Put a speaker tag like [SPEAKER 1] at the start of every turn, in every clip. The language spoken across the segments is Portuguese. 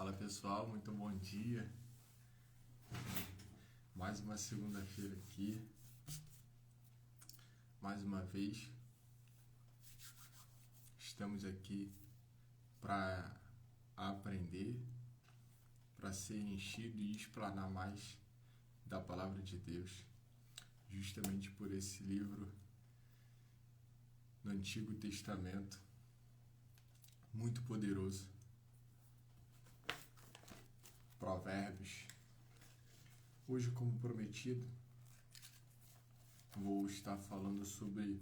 [SPEAKER 1] Fala pessoal, muito bom dia. Mais uma segunda-feira aqui. Mais uma vez, estamos aqui para aprender, para ser enchido e explanar mais da palavra de Deus, justamente por esse livro no Antigo Testamento, muito poderoso. Provérbios. Hoje, como prometido, vou estar falando sobre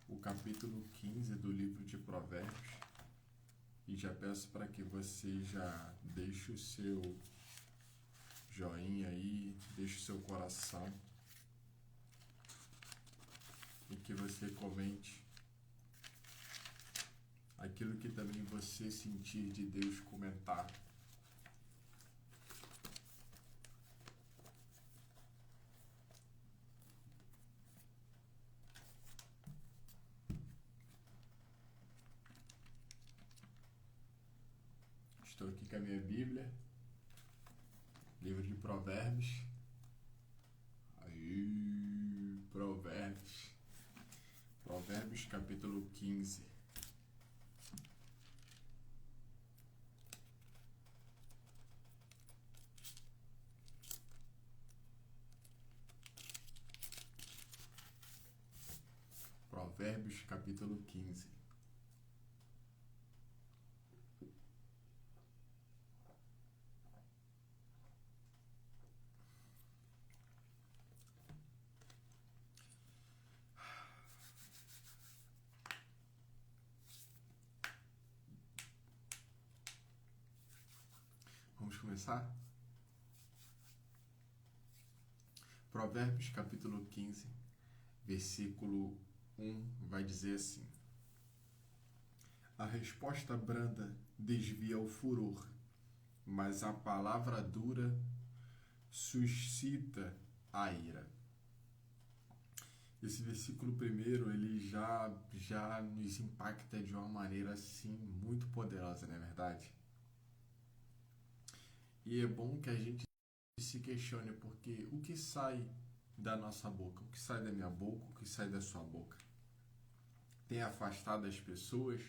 [SPEAKER 1] o capítulo 15 do livro de Provérbios e já peço para que você já deixe o seu joinha aí, deixe o seu coração e que você comente aquilo que também você sentir de Deus comentar. Estou aqui com a minha Bíblia, livro de Provérbios. Aí, Provérbios. Provérbios capítulo 15. Provérbios capítulo 15. Vamos começar? Provérbios capítulo 15, versículo 1 vai dizer assim: A resposta branda desvia o furor, mas a palavra dura suscita a ira. Esse versículo primeiro, ele já nos impacta de uma maneira assim muito poderosa, não é verdade? E é bom que a gente se questione, porque o que sai da nossa boca, o que sai da minha boca, o que sai da sua boca, tem afastado as pessoas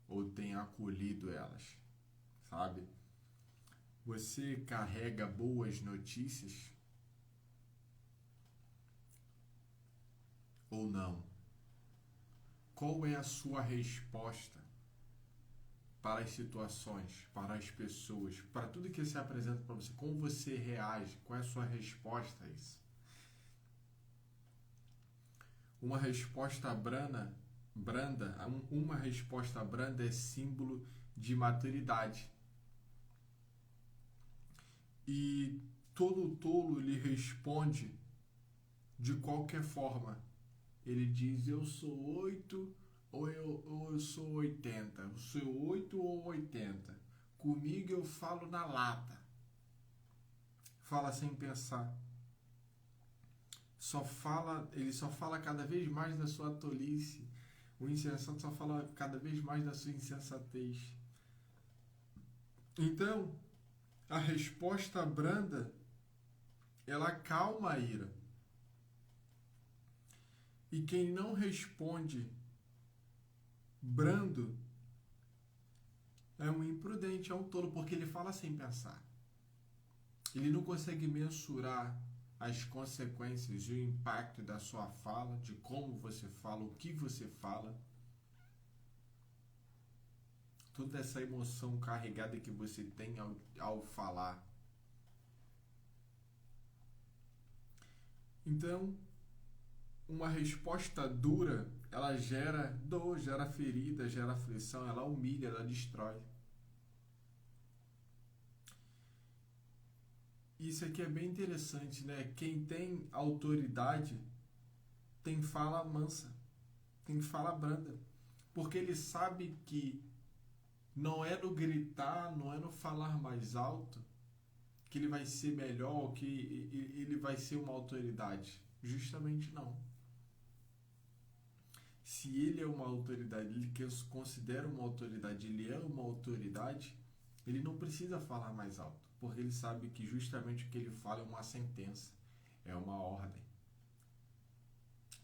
[SPEAKER 1] ou tem acolhido elas, sabe? Você carrega boas notícias ou não? Qual é a sua resposta para as situações, para as pessoas, para tudo que se apresenta para você? Como você reage? Qual é a sua resposta a isso? Uma resposta uma resposta branda é símbolo de maturidade. E todo tolo lhe responde de qualquer forma. Ele diz: eu sou 8 ou eu sou 80. Eu sou 8 ou 80. Comigo eu falo na lata. Fala sem pensar. Ele só fala cada vez mais da sua tolice. O insensato só fala cada vez mais da sua insensatez. Então, a resposta branda, ela acalma a ira. E quem não responde brando é um imprudente, é um tolo, porque ele fala sem pensar. Ele não consegue mensurar as consequências e o impacto da sua fala, de como você fala, o que você fala. Toda essa emoção carregada que você tem ao falar. Então, uma resposta dura, ela gera dor, gera ferida, gera aflição, ela humilha, ela destrói. Isso aqui é bem interessante, né? Quem tem autoridade tem fala mansa, tem fala branda, porque ele sabe que não é no gritar, não é no falar mais alto que ele vai ser melhor, que ele vai ser uma autoridade. Justamente não. Se ele é uma autoridade, ele considera uma autoridade, ele é uma autoridade, Ele não precisa falar mais alto, porque ele sabe que justamente o que ele fala é uma sentença, é uma ordem.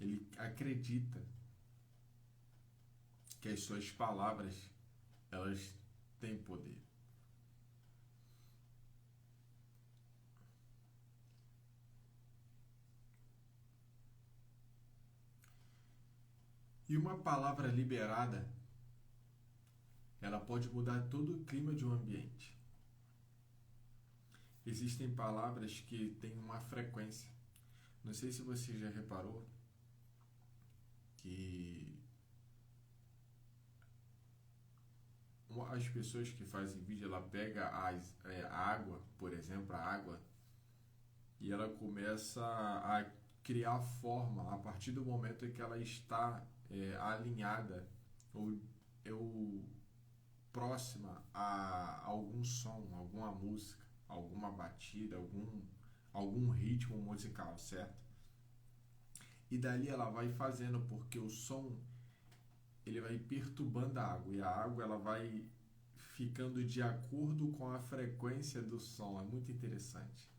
[SPEAKER 1] Ele acredita que as suas palavras, elas têm poder. E uma palavra liberada, ela pode mudar todo o clima de um ambiente. Existem palavras que têm uma frequência. Não sei se você já reparou que as pessoas que fazem vídeo, ela pega a água, por exemplo, a água, e ela começa a criar forma a partir do momento em que ela está alinhada ou próxima a algum som, alguma música, alguma batida, algum ritmo musical, certo? E dali ela vai fazendo, porque o som ele vai perturbando a água, e a água ela vai ficando de acordo com a frequência do som. É muito interessante.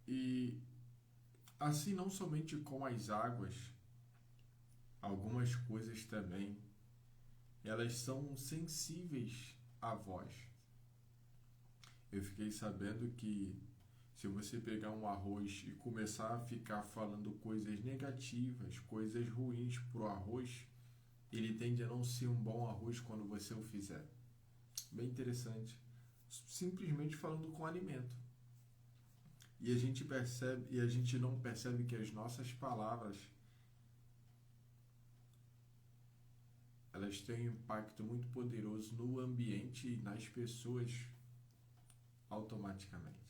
[SPEAKER 1] E assim, não somente com as águas, algumas coisas também, elas são sensíveis à voz. Eu fiquei sabendo que se você pegar um arroz e começar a ficar falando coisas negativas, coisas ruins pro arroz, ele tende a não ser um bom arroz quando você o fizer. Bem interessante. Simplesmente falando com alimento. E a gente não percebe que as nossas palavras, elas têm um impacto muito poderoso no ambiente e nas pessoas automaticamente.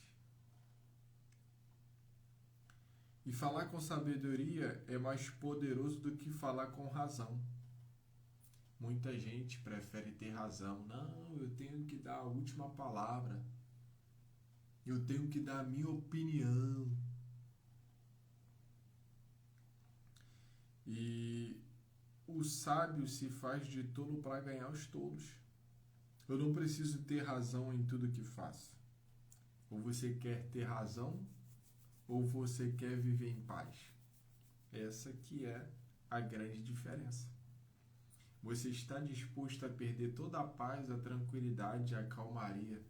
[SPEAKER 1] E falar com sabedoria é mais poderoso do que falar com razão. Muita gente prefere ter razão. Não, eu tenho que dar a última palavra. Eu tenho que dar a minha opinião. E o sábio se faz de tolo para ganhar os tolos. Eu não preciso ter razão em tudo que faço. Ou você quer ter razão, ou você quer viver em paz. Essa que é a grande diferença. Você está disposto a perder toda a paz, a tranquilidade, a calmaria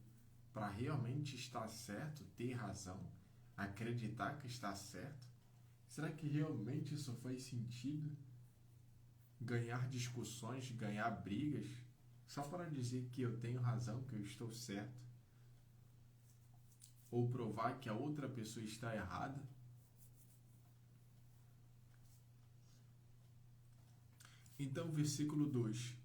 [SPEAKER 1] para realmente estar certo, ter razão, acreditar que está certo? Será que realmente isso faz sentido? Ganhar discussões, ganhar brigas, só para dizer que eu tenho razão, que eu estou certo? Ou provar que a outra pessoa está errada? Então, versículo 2.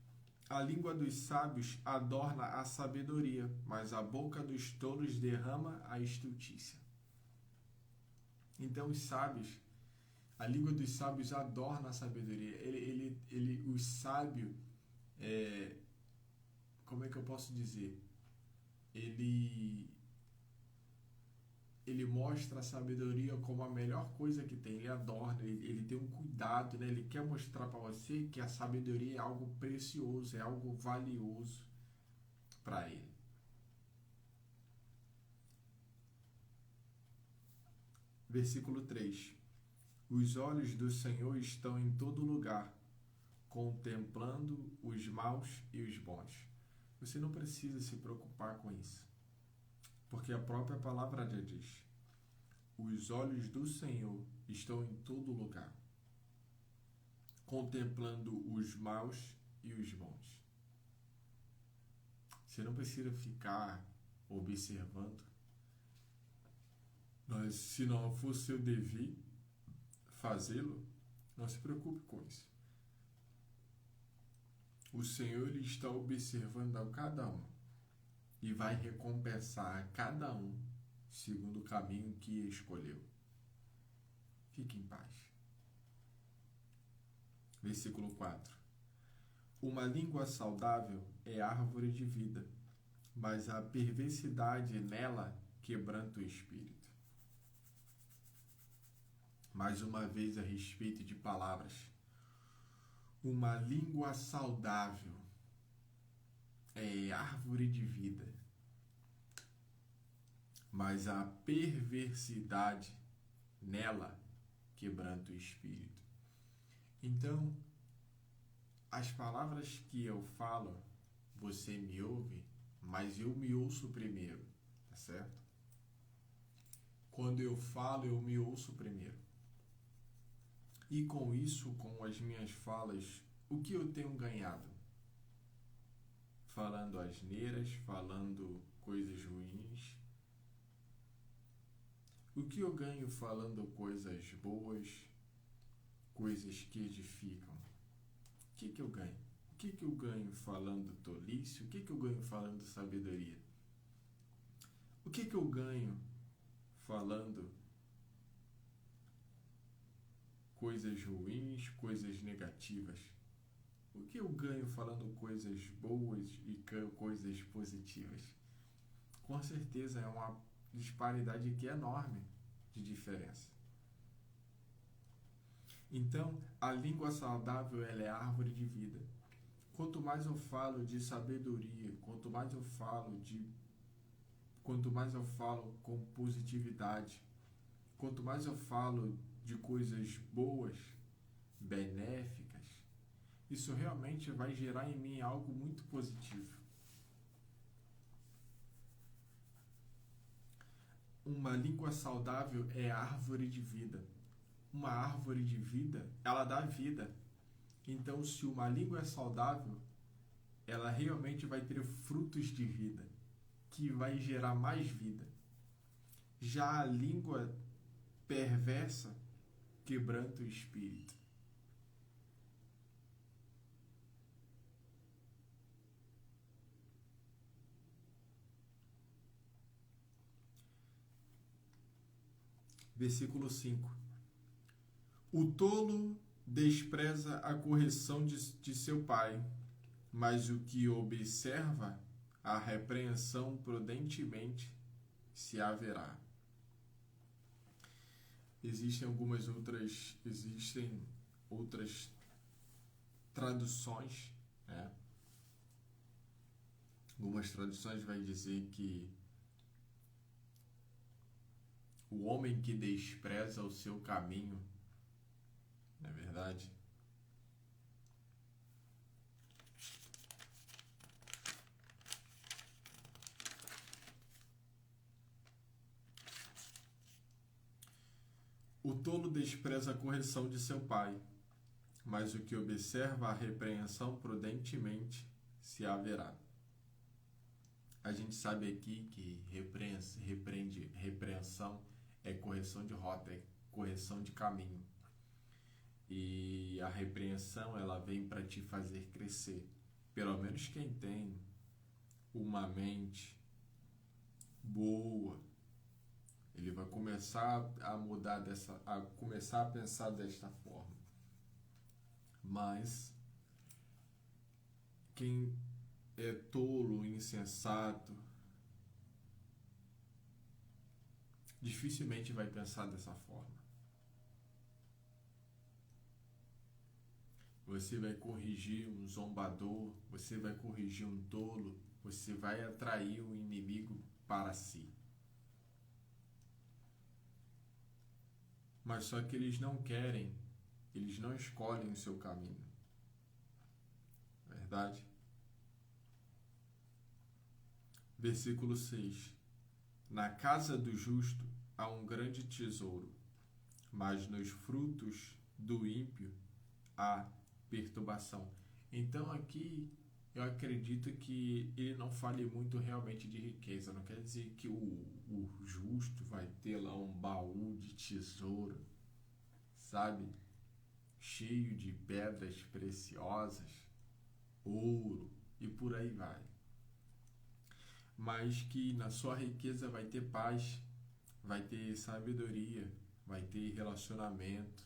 [SPEAKER 1] A língua dos sábios adorna a sabedoria, mas a boca dos tolos derrama a estultícia. Então, a língua dos sábios adorna a sabedoria. O sábio, como é que eu posso dizer? Ele mostra a sabedoria como a melhor coisa que tem. Ele adorna, ele tem um cuidado, né? Ele quer mostrar para você que a sabedoria é algo precioso, é algo valioso para ele. Versículo 3. Os olhos do Senhor estão em todo lugar, contemplando os maus e os bons. Você não precisa se preocupar com isso, porque a própria palavra já diz: os olhos do Senhor estão em todo lugar, contemplando os maus e os bons. Você não precisa ficar observando. Mas se não for seu dever fazê-lo, não se preocupe com isso. O Senhor ele está observando a cada um e vai recompensar a cada um segundo o caminho que escolheu. Fique em paz. Versículo 4. Uma língua saudável é árvore de vida, mas a perversidade nela quebranta o espírito. Mais uma vez a respeito de palavras. Uma língua saudável é árvore de vida, mas a perversidade nela quebranta o espírito. Então, as palavras que eu falo, você me ouve, mas eu me ouço primeiro, tá certo? Quando eu falo, eu me ouço primeiro. E com isso, com as minhas falas, o que eu tenho ganhado? Falando asneiras, falando coisas ruins. O que eu ganho falando coisas boas, coisas que edificam? O que eu ganho? O que eu ganho falando tolice? O que eu ganho falando sabedoria? O que eu ganho falando coisas ruins, coisas negativas? O que eu ganho falando coisas boas e coisas positivas? Com certeza é uma disparidade que é enorme de diferença. Então, a língua saudável ela é árvore de vida. Quanto mais eu falo de sabedoria, quanto mais eu falo com positividade, quanto mais eu falo de coisas boas, benéficas, isso realmente vai gerar em mim algo muito positivo. Uma língua saudável é árvore de vida. Uma árvore de vida, ela dá vida. Então, se uma língua é saudável, ela realmente vai ter frutos de vida, que vai gerar mais vida. Já a língua perversa quebranta o espírito. Versículo 5. O tolo despreza a correção de seu pai, mas o que observa a repreensão prudentemente se haverá. Existem outras traduções, né? Algumas traduções vai dizer que o homem que despreza o seu caminho, não é verdade? O tolo despreza a correção de seu pai, mas o que observa a repreensão prudentemente se haverá. A gente sabe aqui que repreensão é correção de rota, é correção de caminho. E a repreensão ela vem para te fazer crescer. Pelo menos quem tem uma mente boa, ele vai começar a começar a pensar desta forma. Mas quem é tolo, insensato, dificilmente vai pensar dessa forma. Você vai corrigir um zombador, você vai corrigir um tolo, você vai atrair o inimigo para si. Mas só que eles não querem, eles não escolhem o seu caminho. Verdade? Versículo 6. Na casa do justo há um grande tesouro, mas nos frutos do ímpio há perturbação. Então aqui eu acredito que ele não fale muito realmente de riqueza. Não quer dizer que o justo vai ter lá um baú de tesouro, sabe? Cheio de pedras preciosas, ouro e por aí vai. Mas que na sua riqueza vai ter paz, vai ter sabedoria, vai ter relacionamento,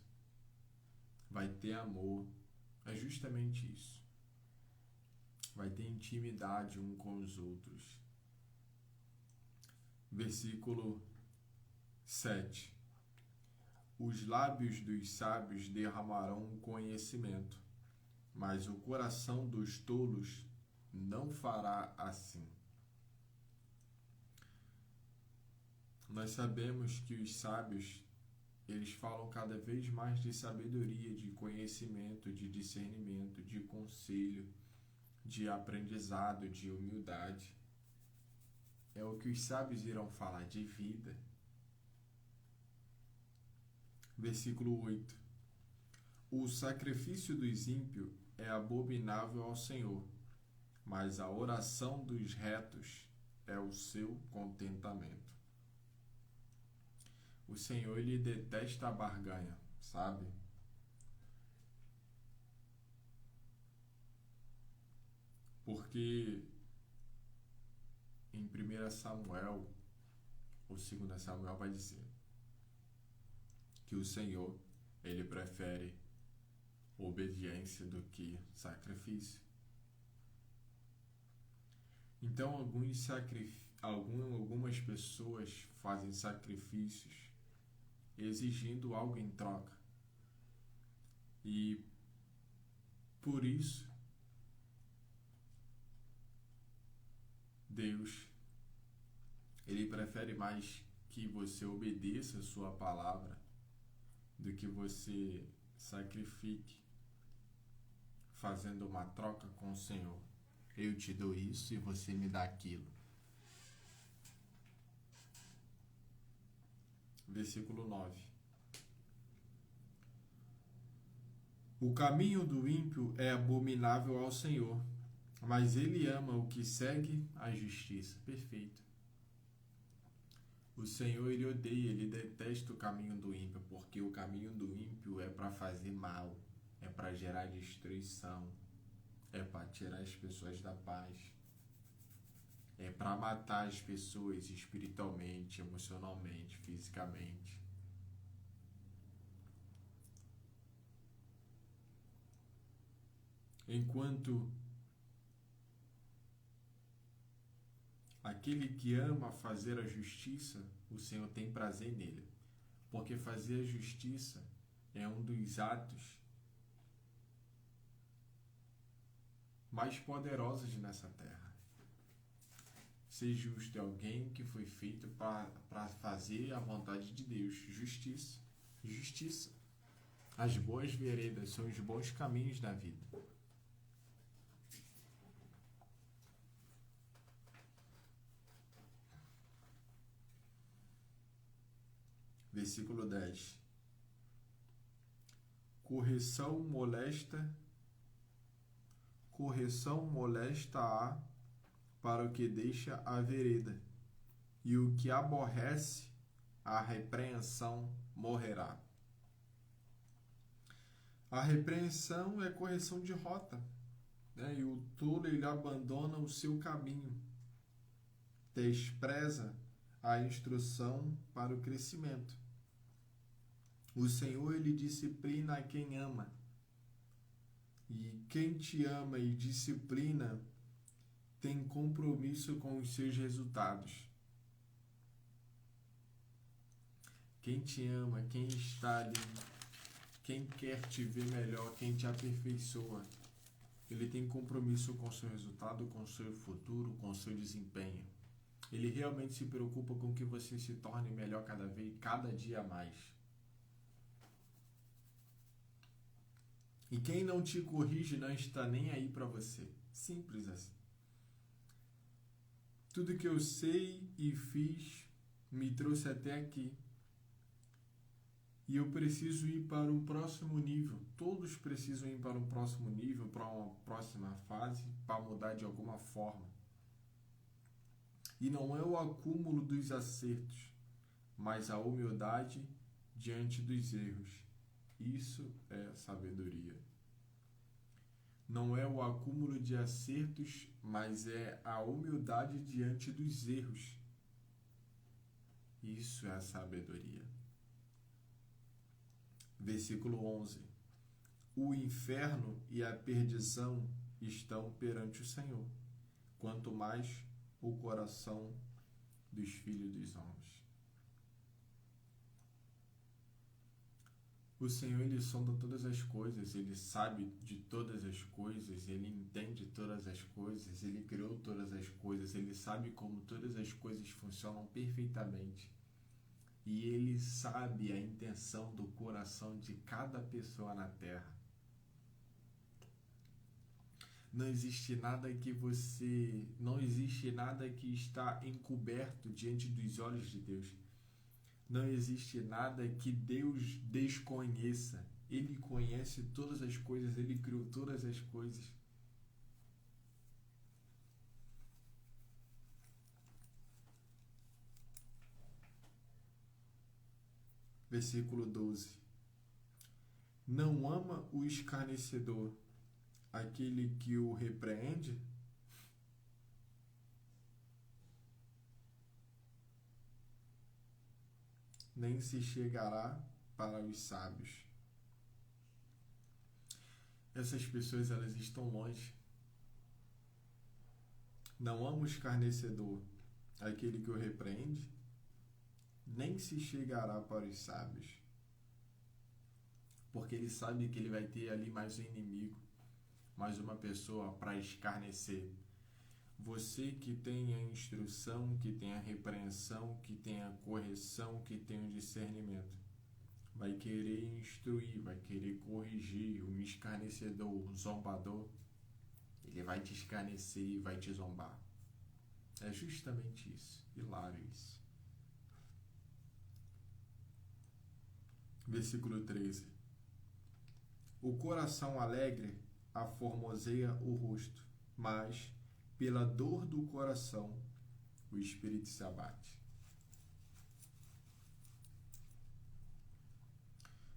[SPEAKER 1] vai ter amor. É justamente isso. Vai ter intimidade um com os outros. Versículo 7. Os lábios dos sábios derramarão conhecimento, mas o coração dos tolos não fará assim. Nós sabemos que os sábios, eles falam cada vez mais de sabedoria, de conhecimento, de discernimento, de conselho, de aprendizado, de humildade. É o que os sábios irão falar de vida. Versículo 8. O sacrifício dos ímpios é abominável ao Senhor, mas a oração dos retos é o seu contentamento. O Senhor, ele detesta a barganha, sabe? Porque em 1 Samuel, ou 2 Samuel, vai dizer que o Senhor, ele prefere obediência do que sacrifício. Então, algumas pessoas fazem sacrifícios exigindo algo em troca. E por isso, Deus, ele prefere mais que você obedeça a sua palavra do que você sacrifique fazendo uma troca com o Senhor. Eu te dou isso e você me dá aquilo. Versículo 9. O caminho do ímpio é abominável ao Senhor, mas ele ama o que segue a justiça. Perfeito. O Senhor, ele odeia, ele detesta o caminho do ímpio, porque o caminho do ímpio é para fazer mal, é para gerar destruição, é para tirar as pessoas da paz, é para matar as pessoas espiritualmente, emocionalmente, fisicamente. Enquanto aquele que ama fazer a justiça, o Senhor tem prazer nele, porque fazer a justiça é um dos atos mais poderosos nessa terra. Ser justo é alguém que foi feito para fazer a vontade de Deus. Justiça. Justiça. As boas veredas são os bons caminhos da vida. Versículo 10. Correção molesta há para o que deixa a vereda, e o que aborrece a repreensão morrerá. A repreensão é correção de rota, né? E o tolo, ele abandona o seu caminho, despreza a instrução para o crescimento. O Senhor, ele disciplina a quem ama. E quem te ama e disciplina tem compromisso com os seus resultados. Quem te ama, quem está ali, quem quer te ver melhor, quem te aperfeiçoa, ele tem compromisso com o seu resultado, com o seu futuro, com o seu desempenho. Ele realmente se preocupa com que você se torne melhor cada dia mais. E quem não te corrige não está nem aí para você. Simples assim. Tudo que eu sei e fiz me trouxe até aqui. E eu preciso ir para um próximo nível. Todos precisam ir para um próximo nível, para uma próxima fase, para mudar de alguma forma. E não é o acúmulo dos acertos, mas a humildade diante dos erros. Isso é sabedoria. Não é o acúmulo de acertos, mas é a humildade diante dos erros. Isso é a sabedoria. Versículo 11. O inferno e a perdição estão perante o Senhor, quanto mais o coração dos filhos dos homens. O Senhor, Ele sonda todas as coisas, Ele sabe de todas as coisas, Ele entende todas as coisas, Ele criou todas as coisas, Ele sabe como todas as coisas funcionam perfeitamente. E Ele sabe a intenção do coração de cada pessoa na Terra. Não existe nada que está encoberto diante dos olhos de Deus. Não existe nada que Deus desconheça. Ele conhece todas as coisas, Ele criou todas as coisas. Versículo 12. Não ama o escarnecedor aquele que o repreende? Nem se chegará para os sábios. Essas pessoas, elas estão longe. Não ama o escarnecedor aquele que o repreende? Nem se chegará para os sábios. Porque ele sabe que ele vai ter ali mais um inimigo, mais uma pessoa para escarnecer. Você que tem a instrução, que tem a repreensão, que tem a correção, que tem o discernimento, vai querer instruir, vai querer corrigir. O escarnecedor, o zombador, ele vai te escarnecer e vai te zombar. É justamente isso. Hilário isso. Versículo 13. O coração alegre aformoseia o rosto, mas pela dor do coração o espírito se abate.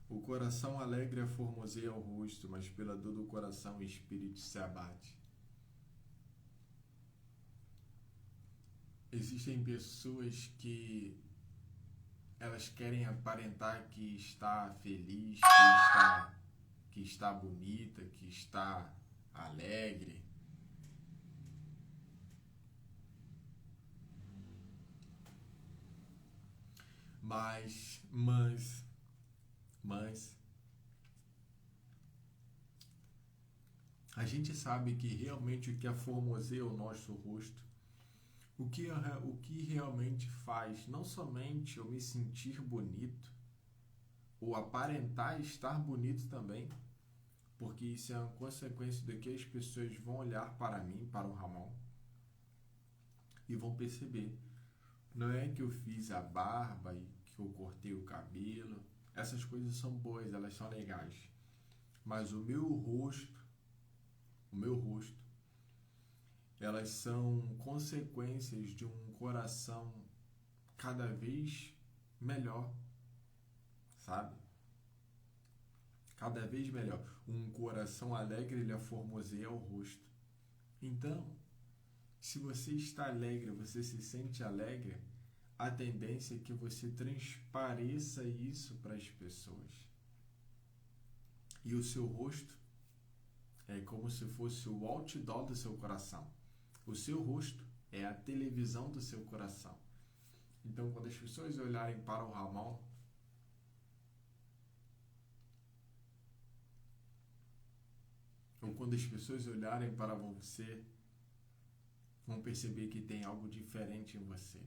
[SPEAKER 1] O coração alegre aformoseia o rosto, mas pela dor do coração o espírito se abate. Existem pessoas que elas querem aparentar que está feliz, que está bonita, que está alegre. Mas a gente sabe que realmente o que aformoseia o nosso rosto, o que realmente faz não somente eu me sentir bonito, ou aparentar estar bonito também, porque isso é uma consequência do que as pessoas vão olhar para mim, para o Ramon, e vão perceber. Não é que eu fiz a barba e que eu cortei o cabelo. Essas coisas são boas, elas são legais. Mas o meu rosto, elas são consequências de um coração cada vez melhor, sabe? Cada vez melhor. Um coração alegre, ele aformoseia o rosto. Então, se você está alegre, você se sente alegre, a tendência é que você transpareça isso para as pessoas. E o seu rosto é como se fosse o outdoor do seu coração. O seu rosto é a televisão do seu coração. Então, quando as pessoas olharem para o Ramon, ou quando as pessoas olharem para você, vão perceber que tem algo diferente em você.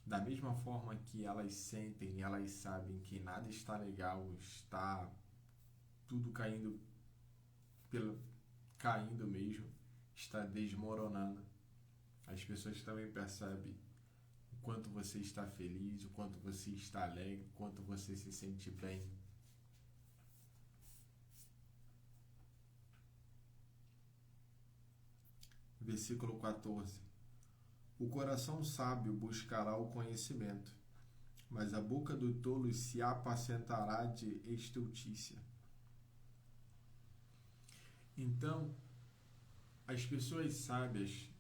[SPEAKER 1] Da mesma forma que elas sentem e elas sabem que nada está legal, está tudo caindo mesmo, está desmoronando. As pessoas também percebem o quanto você está feliz, o quanto você está alegre, o quanto você se sente bem. Versículo 14. O coração sábio buscará o conhecimento, mas a boca do tolo se apacentará de estultícia. Então, as pessoas sábias,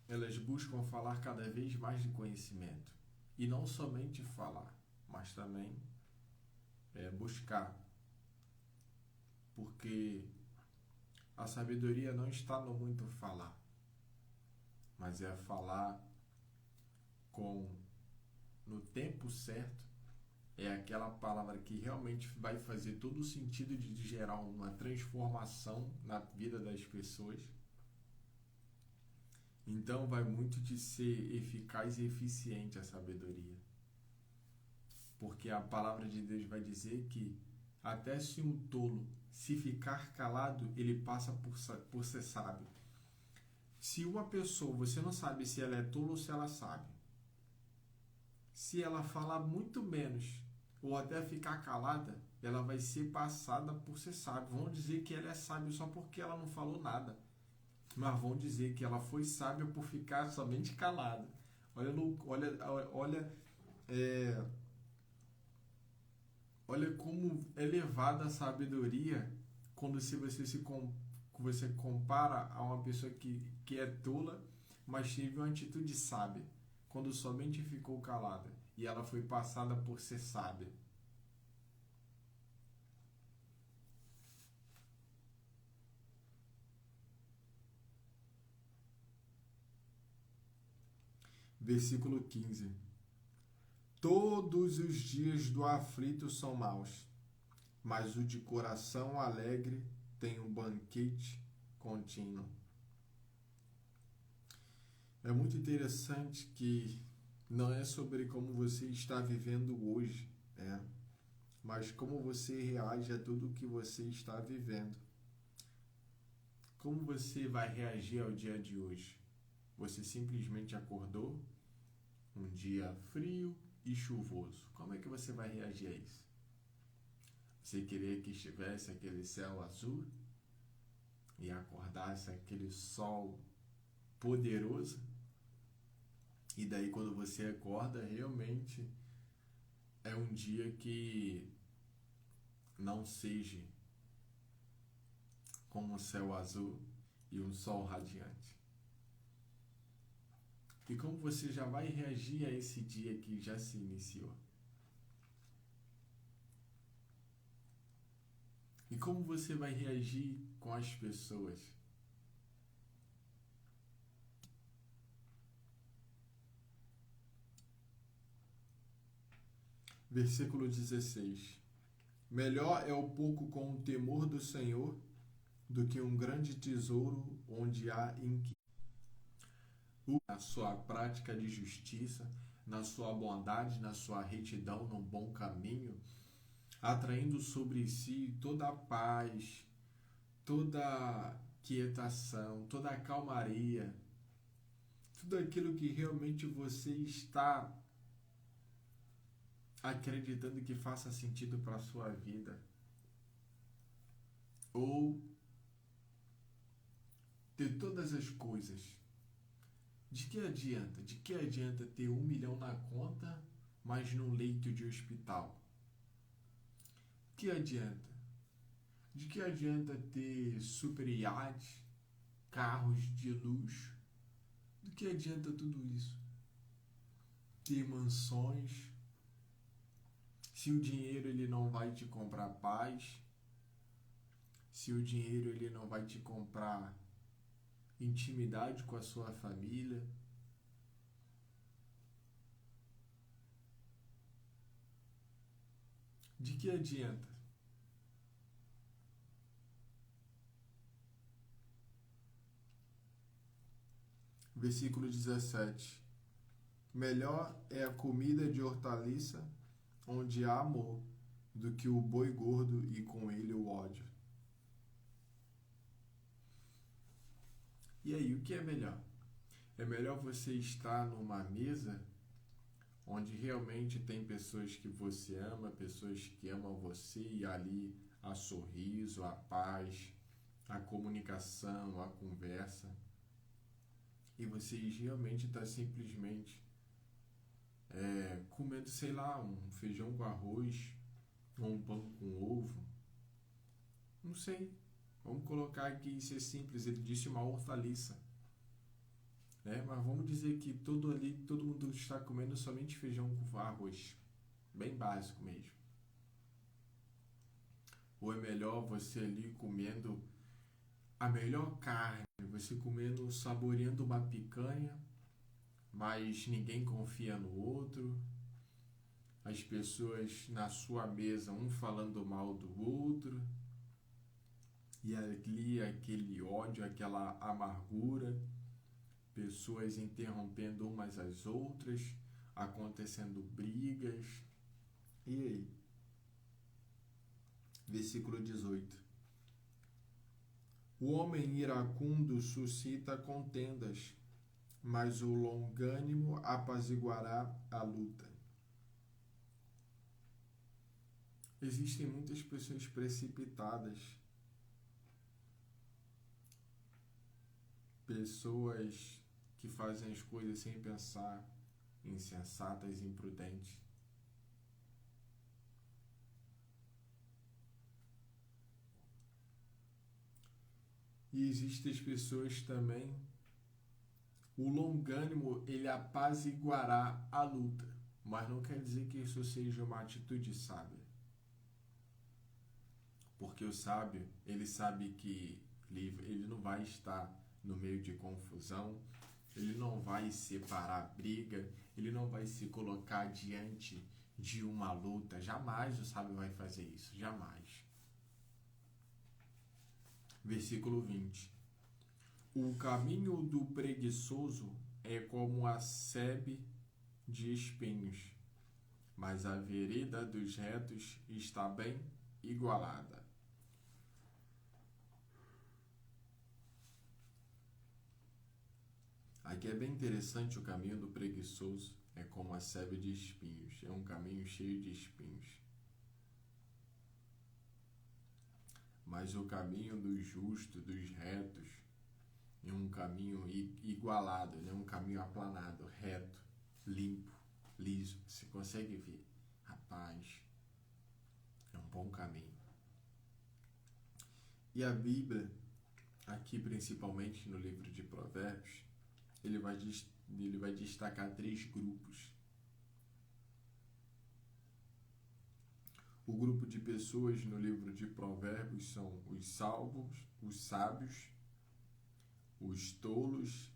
[SPEAKER 1] elas buscam falar cada vez mais de conhecimento. E não somente falar, mas também buscar. Porque a sabedoria não está no muito falar, mas falar no tempo certo, É aquela palavra que realmente vai fazer todo o sentido de gerar uma transformação na vida das pessoas. Então vai muito de ser eficaz e eficiente a sabedoria. Porque a palavra de Deus vai dizer que até se um tolo se ficar calado, ele passa por ser sábio. Se uma pessoa, você não sabe se ela é tola ou se ela sabe. Se ela falar muito menos ou até ficar calada, ela vai ser passada por ser sábia. Vão dizer que ela é sábia só porque ela não falou nada. Mas vão dizer que ela foi sábia por ficar somente calada. É, olha como é elevada a sabedoria quando você compara a uma pessoa que é tola, mas teve uma atitude sábia, quando somente ficou calada e ela foi passada por ser sábia. Versículo 15. Todos os dias do aflito são maus, mas o de coração alegre tem um banquete contínuo. É muito interessante que não é sobre como você está vivendo hoje, mas como você reage a tudo que você está vivendo. Como você vai reagir ao dia de hoje? Você simplesmente acordou um dia frio e chuvoso. Como é que você vai reagir a isso? Você queria que estivesse aquele céu azul e acordasse aquele sol poderoso? E daí quando você acorda, realmente é um dia que não seja com um céu azul e um sol radiante. E como você já vai reagir a esse dia que já se iniciou? E como você vai reagir com as pessoas? Versículo 16. Melhor é o pouco com o temor do Senhor do que um grande tesouro onde há inquietude. Na sua prática de justiça, na sua bondade, na sua retidão, no bom caminho, atraindo sobre si toda a paz, toda a quietação, toda a calmaria, tudo aquilo que realmente você está acreditando que faça sentido para a sua vida. Ou ter todas as coisas. De que adianta? De que adianta ter 1 milhão na conta, mas num leito de hospital? De que adianta? De que adianta ter super iate, carros de luxo? Do que adianta tudo isso? Ter mansões, se o dinheiro ele não vai te comprar paz, se o dinheiro ele não vai te comprar intimidade com a sua família. De que adianta? Versículo 17. Melhor é a comida de hortaliça onde há amor do que o boi gordo e com ele o ódio. E aí, o que é melhor? É melhor você estar numa mesa onde realmente tem pessoas que você ama, pessoas que amam você, e ali há sorriso, há paz, a comunicação, a conversa, e você realmente está simplesmente comendo, sei lá, um feijão com arroz ou um pão com ovo. Não sei. Vamos colocar aqui, isso é simples, ele disse uma hortaliça. Mas vamos dizer que todo mundo está comendo somente feijão com arroz. Bem básico mesmo. Ou é melhor você ali comendo a melhor carne, você comendo, saboreando uma picanha, mas ninguém confia no outro. as pessoas na sua mesa, um falando mal do outro, e ali aquele ódio, aquela amargura, pessoas interrompendo umas às outras, acontecendo brigas. E aí? Versículo 18. O homem iracundo suscita contendas, mas o longânimo apaziguará a luta. Existem muitas pessoas precipitadas, pessoas que fazem as coisas sem pensar, insensatas, imprudentes. E existem as pessoas também, o longânimo, ele apaziguará a luta, mas não quer dizer que isso seja uma atitude sábia. Porque o sábio, ele sabe que ele não vai estar no meio de confusão, ele não vai separar a briga, ele não vai se colocar diante de uma luta. Jamais o sábio vai fazer isso, jamais. Versículo 20. O caminho do preguiçoso é como a sebe de espinhos, mas a vereda dos retos está bem igualada. Aqui é bem interessante. O caminho do preguiçoso é como a sebe de espinhos. É um caminho cheio de espinhos. Mas o caminho dos justos, dos retos, é um caminho igualado, é um caminho aplanado, reto, limpo, liso. Você consegue ver? Rapaz, é um bom caminho. E a Bíblia, aqui principalmente no livro de Provérbios, ele vai destacar 3 grupos. O grupo de pessoas no livro de Provérbios são os salvos, os sábios, os tolos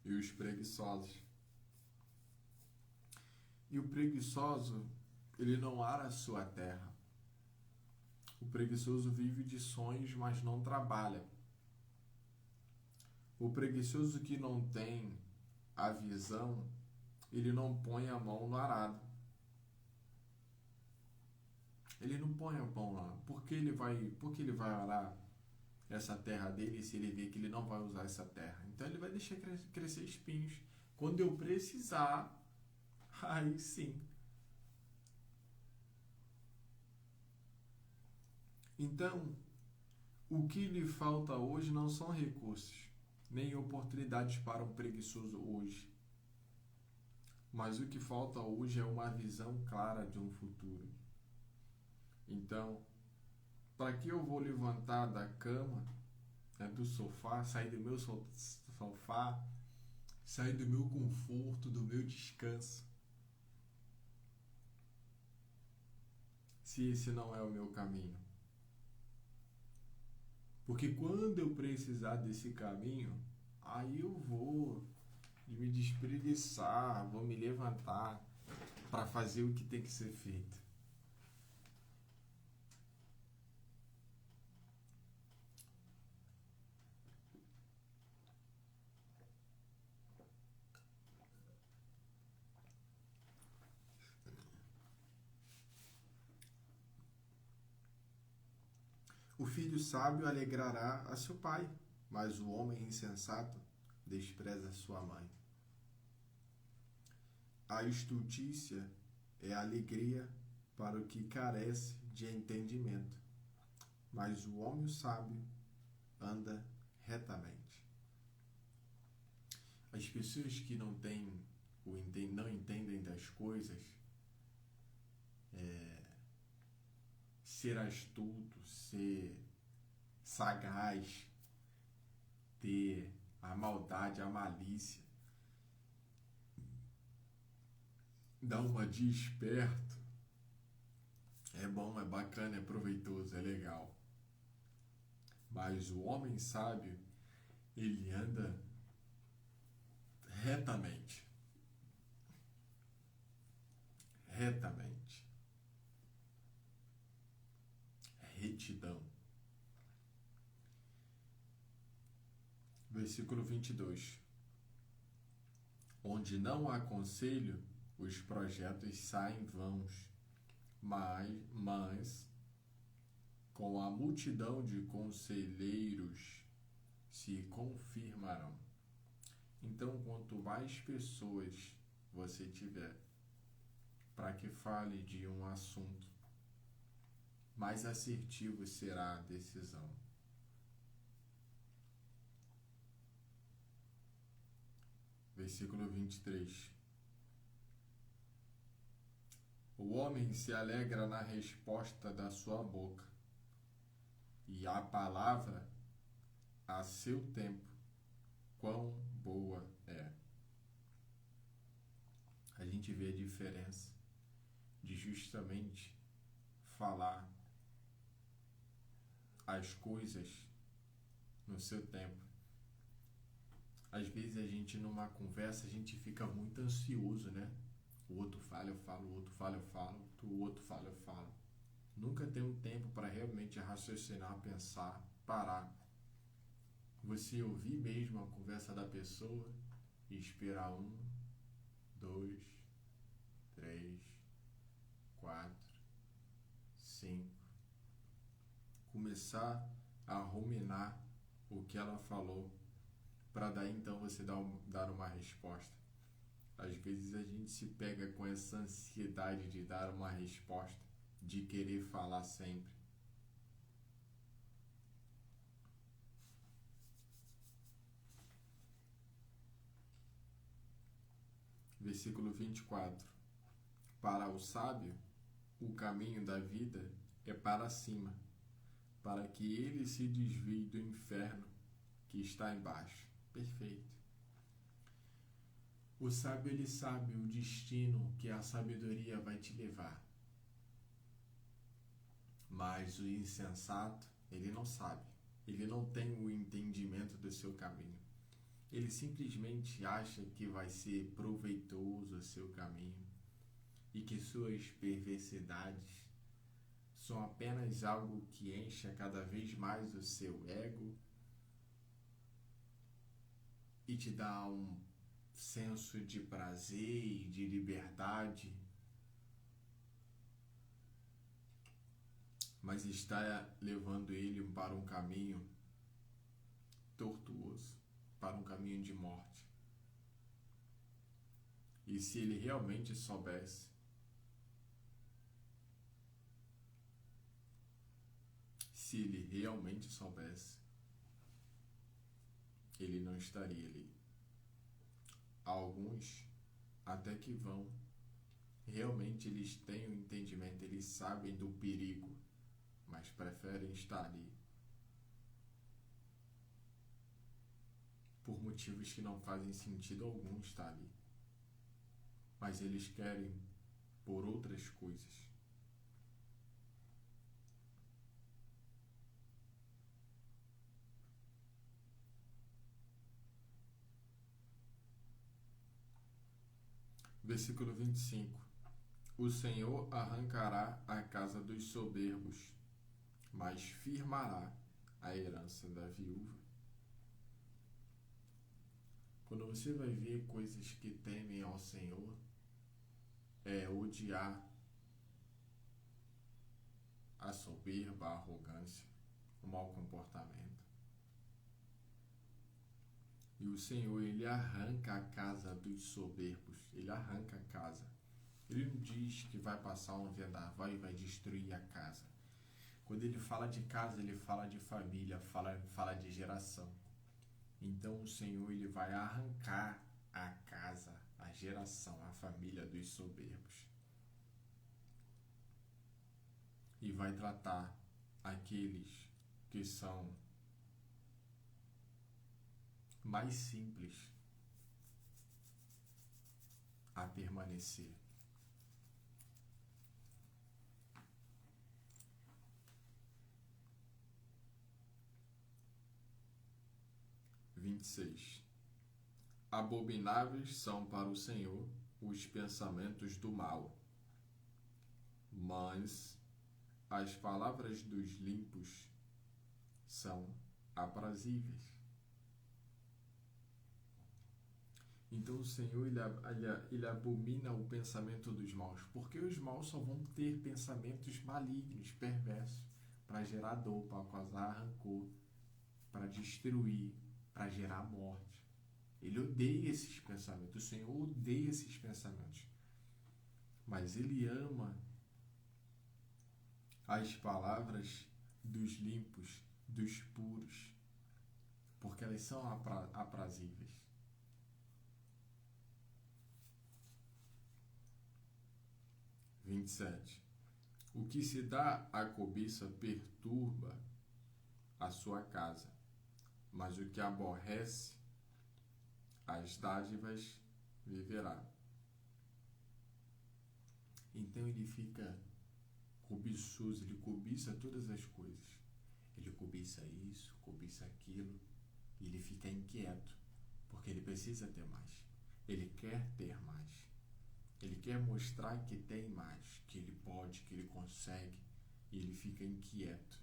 [SPEAKER 1] e os preguiçosos. E o preguiçoso, ele não ara a sua terra. O preguiçoso vive de sonhos, mas não trabalha. O preguiçoso que não tem a visão, ele não põe a mão no arado. Ele não põe a mão lá. Por que ele vai arar essa terra dele se ele vê que ele não vai usar essa terra? Então ele vai deixar crescer espinhos. Quando eu precisar, aí sim. Então, o que lhe falta hoje não são recursos, nem oportunidades para um preguiçoso hoje. Mas o que falta hoje é uma visão clara de um futuro. Então, para que eu vou levantar da cama, do sofá, sair do meu sofá, sair do meu conforto, do meu descanso, se esse não é o meu caminho? Porque quando eu precisar desse caminho, aí eu vou me despreguiçar, vou me levantar para fazer o que tem que ser feito. O filho sábio alegrará a seu pai, mas o homem insensato despreza sua mãe. A estultícia é alegria para o que carece de entendimento, mas o homem sábio anda retamente. As pessoas que não entendem das coisas, ser astuto, ser sagaz, ter a maldade, a malícia, dar uma de esperto, é bom, é bacana, é proveitoso, é legal. Mas o homem sábio, ele anda retamente. retamente. Retidão. Versículo 22. Onde não há conselho, os projetos saem vãos, mas com a multidão de conselheiros se confirmarão. Então, quanto mais pessoas você tiver para que fale de um assunto, mais assertivo será a decisão. Versículo 23. O homem se alegra na resposta da sua boca, e a palavra, a seu tempo, quão boa é. A gente vê a diferença de justamente falar as coisas no seu tempo. Às vezes a gente numa conversa, a gente fica muito ansioso, né? O outro fala, eu falo, o outro fala, eu falo, o outro fala, eu falo. Nunca tem um tempo para realmente raciocinar, pensar, parar. Você ouvir mesmo a conversa da pessoa e esperar 1, 2, 3, 4, 5. Começar a ruminar o que ela falou, para daí então você dar uma resposta. Às vezes a gente se pega com essa ansiedade de dar uma resposta, de querer falar sempre. Versículo 24. Para o sábio, o caminho da vida é para cima, para que ele se desvie do inferno que está embaixo. Perfeito. O sábio, ele sabe o destino que a sabedoria vai te levar. Mas o insensato, ele não sabe. Ele não tem o entendimento do seu caminho. Ele simplesmente acha que vai ser proveitoso o seu caminho e que suas perversidades são apenas algo que encha cada vez mais o seu ego e te dá um senso de prazer e de liberdade, mas está levando ele para um caminho tortuoso, para um caminho de morte. E se ele realmente soubesse, ele não estaria ali. Alguns até que vão, realmente eles têm o entendimento, eles sabem do perigo, mas preferem estar ali por motivos que não fazem sentido algum estar ali, mas eles querem por outras coisas. Versículo 25. O Senhor arrancará a casa dos soberbos, mas firmará a herança da viúva. Quando você vai ver coisas que temem ao Senhor, é odiar a soberba, a arrogância, o mau comportamento. E o Senhor, ele arranca a casa dos soberbos, ele arranca a casa. Ele não diz que vai passar um vendaval e vai destruir a casa. Quando ele fala de casa, ele fala de família, fala de geração. Então o Senhor, ele vai arrancar a casa, a geração, a família dos soberbos. E vai tratar aqueles que são mais simples a permanecer. Abomináveis são para o Senhor os pensamentos do mal, Mas as palavras dos limpos são aprazíveis. Então o Senhor ele abomina o pensamento dos maus, porque os maus só vão ter pensamentos malignos, perversos, para gerar dor, para causar rancor, para destruir, para gerar morte. Ele odeia esses pensamentos, o Senhor odeia esses pensamentos. Mas Ele ama as palavras dos limpos, dos puros, porque elas são aprazíveis. 27. O que se dá à cobiça perturba a sua casa, mas o que aborrece as dádivas viverá. Então ele fica cobiçoso, ele cobiça todas as coisas. Ele cobiça isso, cobiça aquilo, e ele fica inquieto, porque ele precisa ter mais. Ele quer ter mais. Ele quer mostrar que tem mais, que ele pode, que ele consegue, e ele fica inquieto.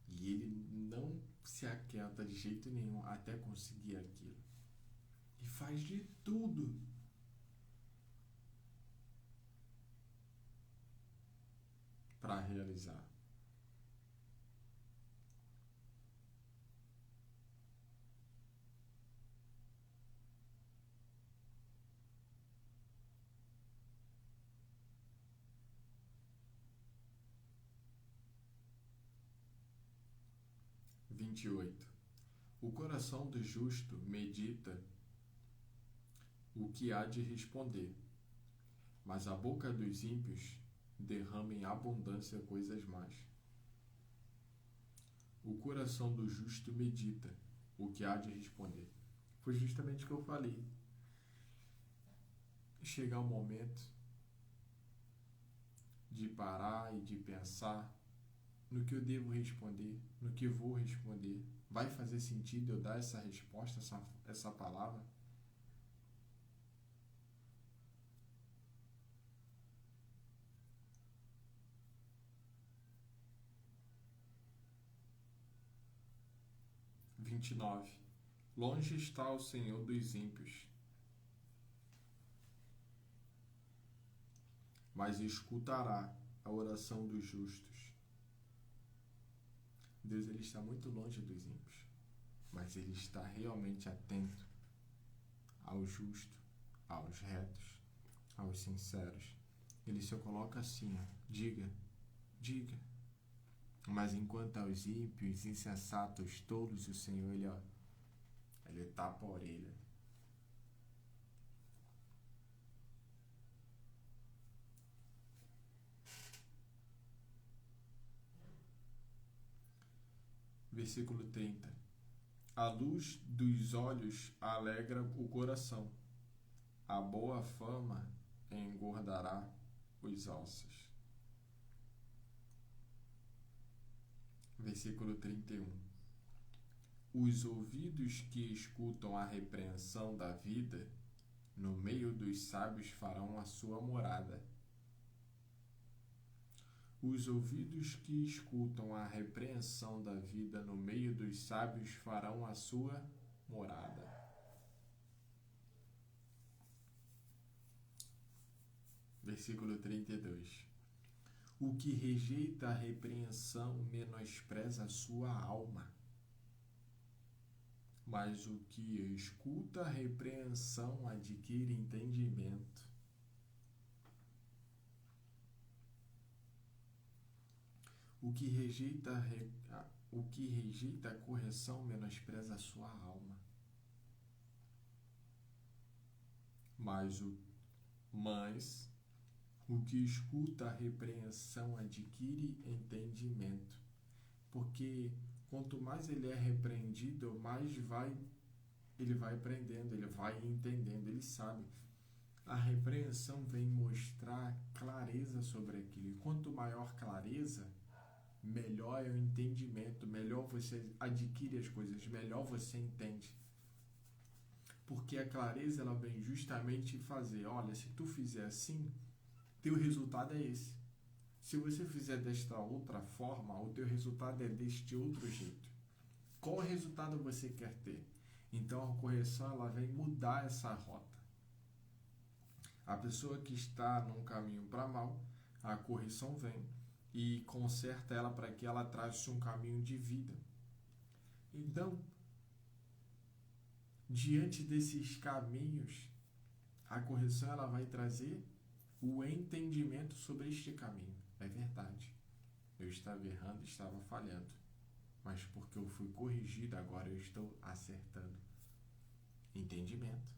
[SPEAKER 1] E ele não se aquieta de jeito nenhum até conseguir aquilo. E faz de tudo para realizar. O coração do justo medita o que há de responder, mas a boca dos ímpios derrama em abundância coisas más. O coração do justo medita o que há de responder. Foi justamente o que eu falei. Chegar o momento de parar e de pensar no que eu devo responder, no que eu vou responder. Vai fazer sentido eu dar essa resposta, essa palavra? Longe está o Senhor dos ímpios, mas escutará a oração dos justos. Deus ele está muito longe dos ímpios, mas ele está realmente atento ao justo, aos retos, aos sinceros. Ele se coloca assim, ó, diga. Mas enquanto aos ímpios, insensatos, tolos, o Senhor ele tapa a orelha. Versículo 30. A luz dos olhos alegra o coração. A boa fama engordará os ossos. Versículo 31. Os ouvidos que escutam a repreensão da vida, no meio dos sábios farão a sua morada. Os ouvidos que escutam a repreensão da vida no meio dos sábios farão a sua morada. Versículo 32. O que rejeita a repreensão menospreza a sua alma, mas o que escuta a repreensão adquire entendimento. O que rejeita a correção menospreza a sua alma, mas o que escuta a repreensão adquire entendimento, porque quanto mais ele é repreendido, mais ele vai aprendendo, ele vai entendendo, ele sabe. A repreensão vem mostrar clareza sobre aquilo, e quanto maior clareza, melhor é o entendimento, melhor você adquire as coisas, melhor você entende. Porque a clareza ela vem justamente fazer, olha, se tu fizer assim, teu resultado é esse. Se você fizer desta outra forma, o teu resultado é deste outro jeito. Qual resultado você quer ter? Então a correção ela vem mudar essa rota. A pessoa que está num caminho para mal, a correção vem e conserta ela para que ela trace um caminho de vida. Então, diante desses caminhos, a correção ela vai trazer o entendimento sobre este caminho. É verdade. Eu estava errando, estava falhando. Mas porque eu fui corrigido, agora eu estou acertando. Entendimento.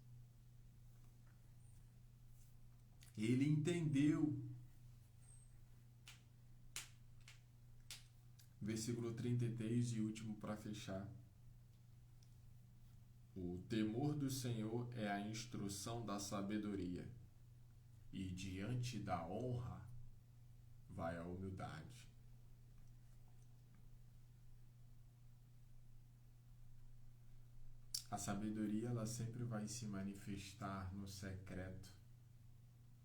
[SPEAKER 1] Ele entendeu. Versículo 33 e último para fechar. O temor do Senhor é a instrução da sabedoria, e diante da honra vai a humildade. A sabedoria ela sempre vai se manifestar no secreto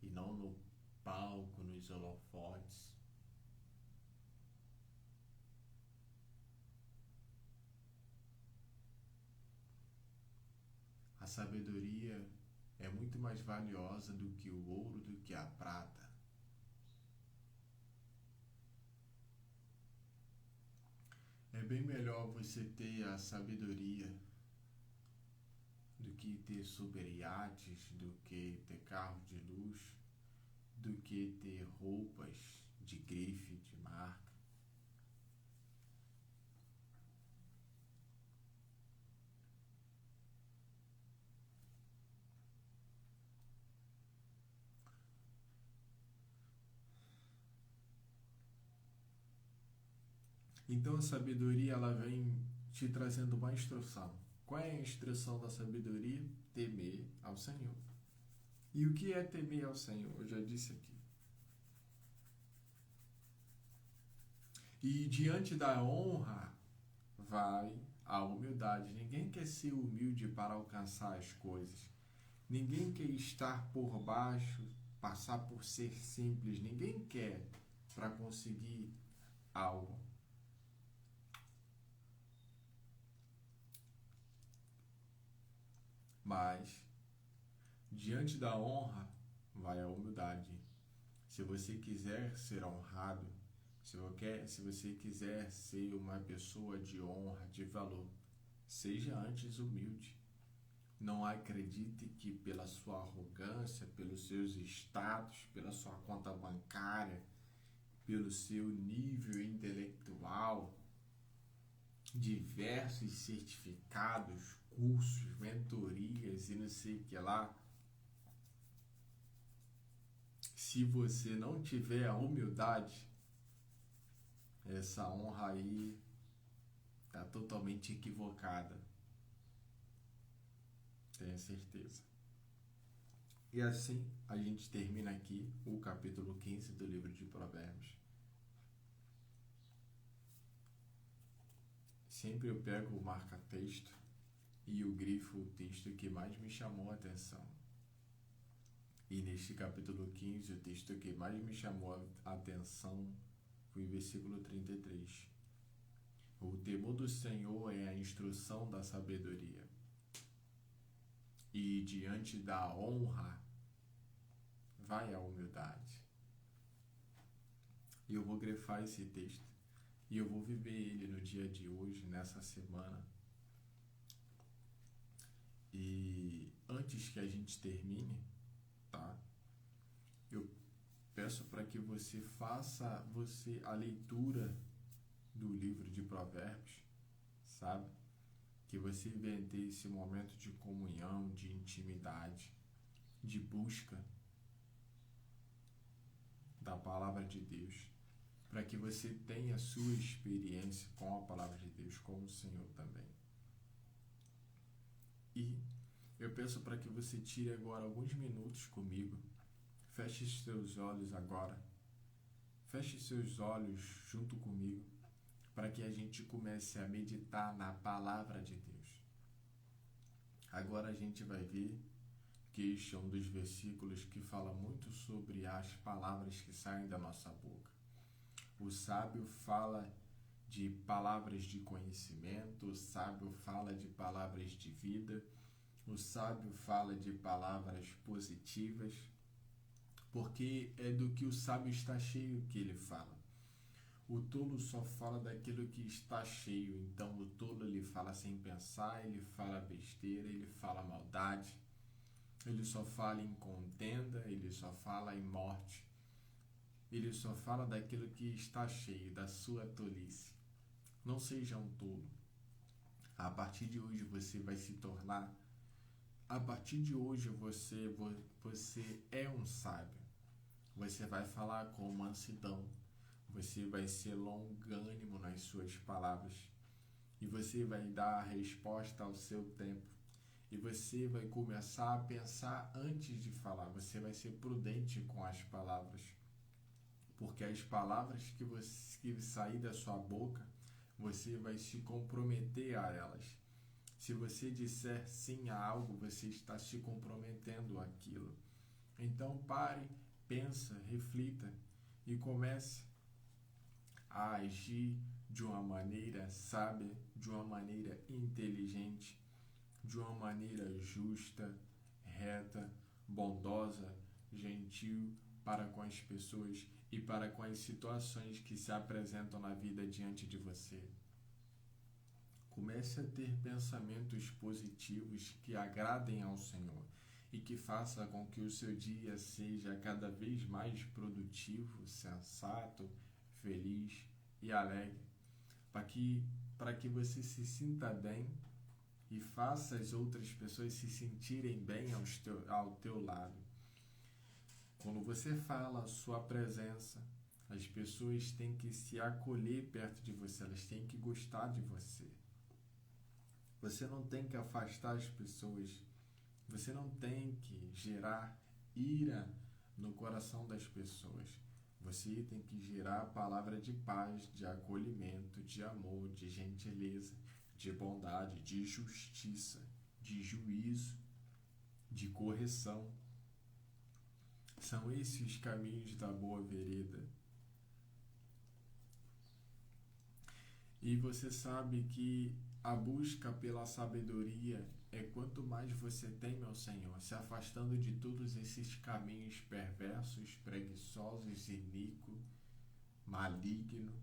[SPEAKER 1] e não no palco, nos holofotes. A sabedoria é muito mais valiosa do que o ouro, do que a prata. É bem melhor você ter a sabedoria do que ter super iates, do que ter carros de luxo, do que ter roupas de grife, de marca. Então a sabedoria ela vem te trazendo uma instrução. Qual é a instrução da sabedoria? Temer ao Senhor. E o que é temer ao Senhor? Eu já disse aqui. E diante da honra vai a humildade. Ninguém quer ser humilde para alcançar as coisas. Ninguém quer estar por baixo, passar por ser simples. Ninguém quer para conseguir algo. Mas, diante da honra, vai a humildade. Se você quiser ser honrado, se você quiser ser uma pessoa de honra, de valor, seja antes humilde. Não acredite que pela sua arrogância, pelos seus status, pela sua conta bancária, pelo seu nível intelectual, diversos certificados, cursos, mentorias e não sei o que lá. Se você não tiver a humildade, essa honra aí está totalmente equivocada. Tenha certeza. E assim a gente termina aqui o capítulo 15 do livro de Provérbios. Sempre eu pego o marca-texto e eu grifo o texto que mais me chamou a atenção. E neste capítulo 15, o texto que mais me chamou a atenção foi o versículo 33. O temor do Senhor é a instrução da sabedoria. E diante da honra vai a humildade. E eu vou grifar esse texto. E eu vou viver ele no dia de hoje, nessa semana. E antes que a gente termine, tá? Eu peço para que você faça a leitura do livro de Provérbios, sabe? Que você venha ter esse momento de comunhão, de intimidade, de busca da palavra de Deus, para que você tenha a sua experiência com a palavra de Deus, com o Senhor também. E eu peço para que você tire agora alguns minutos comigo. Feche seus olhos agora. Feche seus olhos junto comigo, para que a gente comece a meditar na palavra de Deus. Agora a gente vai ver que este é um dos versículos que fala muito sobre as palavras que saem da nossa boca. O sábio fala de palavras de conhecimento, o sábio fala de palavras de vida, o sábio fala de palavras positivas, porque é do que o sábio está cheio que ele fala. O tolo só fala daquilo que está cheio, então o tolo ele fala sem pensar, ele fala besteira, ele fala maldade, ele só fala em contenda, ele só fala em morte, ele só fala daquilo que está cheio, da sua tolice. Não seja um tolo. A partir de hoje você vai se tornar, a partir de hoje você é um sábio. Você vai falar com mansidão. Você vai ser longânimo nas suas palavras. E você vai dar a resposta ao seu tempo. E você vai começar a pensar antes de falar. Você vai ser prudente com as palavras. Porque as palavras que sair da sua boca, você vai se comprometer a elas. Se você disser sim a algo, você está se comprometendo àquilo. Então pare, pensa, reflita e comece a agir de uma maneira sábia, de uma maneira inteligente, de uma maneira justa, reta, bondosa, gentil para com as pessoas e para com as situações que se apresentam na vida diante de você. Comece a ter pensamentos positivos que agradem ao Senhor e que faça com que o seu dia seja cada vez mais produtivo, sensato, feliz e alegre, para que você se sinta bem e faça as outras pessoas se sentirem bem ao teu lado. Quando você fala a sua presença, as pessoas têm que se acolher perto de você, elas têm que gostar de você. Você não tem que afastar as pessoas, você não tem que gerar ira no coração das pessoas. Você tem que gerar a palavra de paz, de acolhimento, de amor, de gentileza, de bondade, de justiça, de juízo, de correção. São esses os caminhos da boa vereda. E você sabe que a busca pela sabedoria é quanto mais você teme ao Senhor, se afastando de todos esses caminhos perversos, preguiçosos, iníquos, maligno,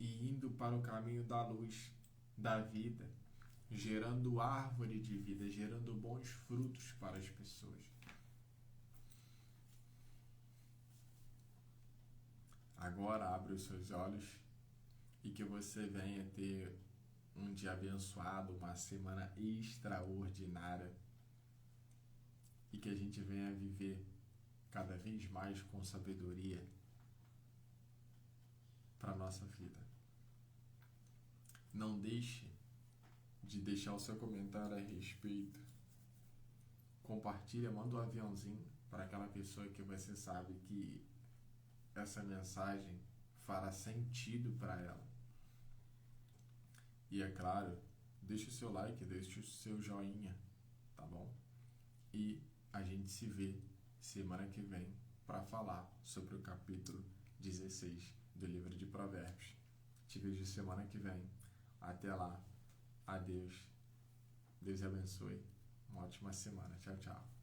[SPEAKER 1] e indo para o caminho da luz, da vida, gerando árvore de vida, gerando bons frutos para as pessoas. Agora abre os seus olhos e que você venha ter um dia abençoado, uma semana extraordinária e que a gente venha viver cada vez mais com sabedoria para a nossa vida. Não deixe de deixar o seu comentário a respeito. Compartilha, manda um aviãozinho para aquela pessoa que você sabe que essa mensagem fará sentido para ela. E é claro, deixa o seu like, deixa o seu joinha, tá bom? E a gente se vê semana que vem para falar sobre o capítulo 16 do livro de Provérbios. Te vejo semana que vem. Até lá. Adeus. Deus abençoe. Uma ótima semana. Tchau, tchau.